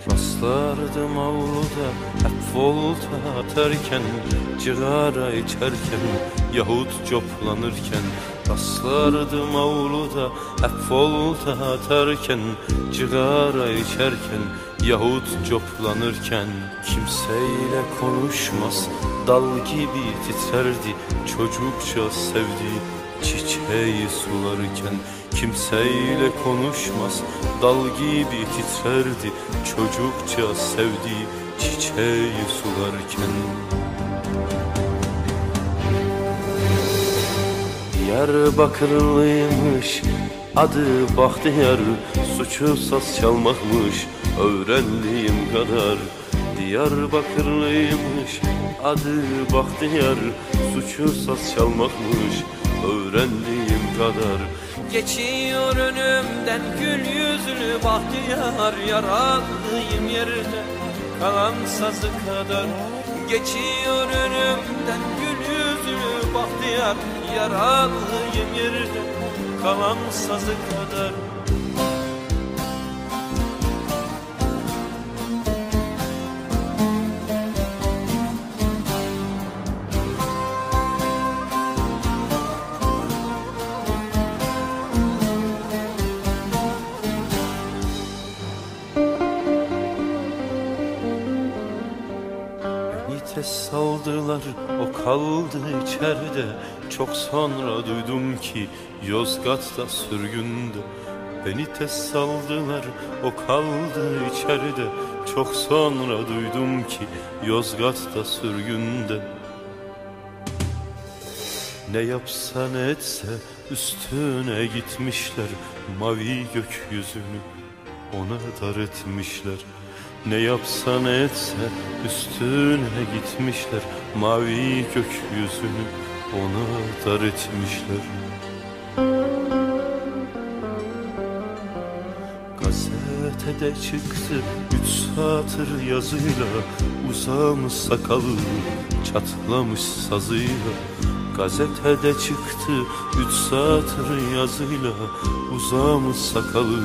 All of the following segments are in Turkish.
Rastlardım avluda hep volta atarken, cigara içerken yahut coplanırken. Rastlardım avluda hep volta atarken, cigara içerken yahut coplanırken. Kimseyle konuşmaz, dal gibi titrerdi çocukça sevdiği çiçeği sularken. Kimseyle konuşmaz, dal gibi titrerdi çocukça sevdiği çiçeği sularken. Diyarbakırlıymış, adı Bahtiyar, suçu saz çalmakmış öğrendiğim kadar. Diyarbakırlıymış, adı Bahtiyar, suçu saz çalmakmış öğrendiğim kadar. Geçiyor önümden gül yüzlü Bahtiyar, yaralıyım yerde kalan sazı kadar. Geçiyor önümden gül yüzlü Bahtiyar, yaralıyım yerde kalan sazı kadar. Vites saldılar, o kaldı içeride. Çok sonra duydum ki Yozgat'ta sürgünde. Beni tez saldılar, o kaldı içeride. Çok sonra duydum ki Yozgat'ta sürgünde. Ne yapsa ne etse üstüne gitmişler, mavi gökyüzünü ona dar etmişler. Ne yapsa ne etse üstüne gitmişler, mavi gökyüzünü ona dar etmişler. Gazetede çıktı 3 satır yazıyla, uzamış sakalı çatlamış sazıyla. Gazetede çıktı 3 satır yazıyla, uzamış sakalı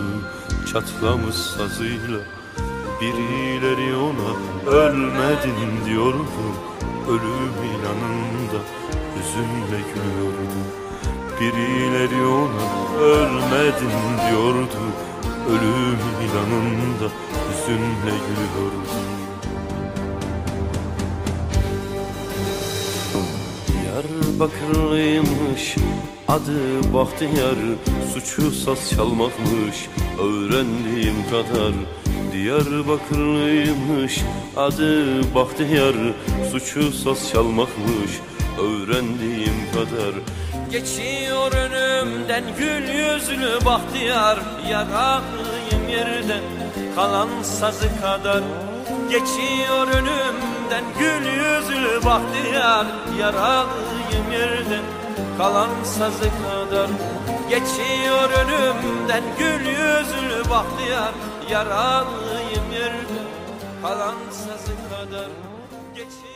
çatlamış sazıyla. Birileri ona ölmedin diyordu, ölüm ilanında hüzünle gülüyordu. Birileri ona ölmedin diyordu, ölüm ilanında hüzünle gülüyordu. Diyarbakırlıymış, adı Bahtiyar, suçu saz çalmakmış öğrendiğim kadar. Diyarbakırlıymış, adı Bahtiyar, suçu saz çalmakmış öğrendiğim kadar. Geçiyor önümden gül yüzlü Bahtiyar, yaralıyım yerden kalan sazı kadar. Geçiyor önümden gül yüzlü Bahtiyar, yaralıyım yerden kalan sazı kadar. Geçiyor önümden gül yüzlü Bahtiyar, yaralıyım yerde kalan sazı kadar. Geçiyor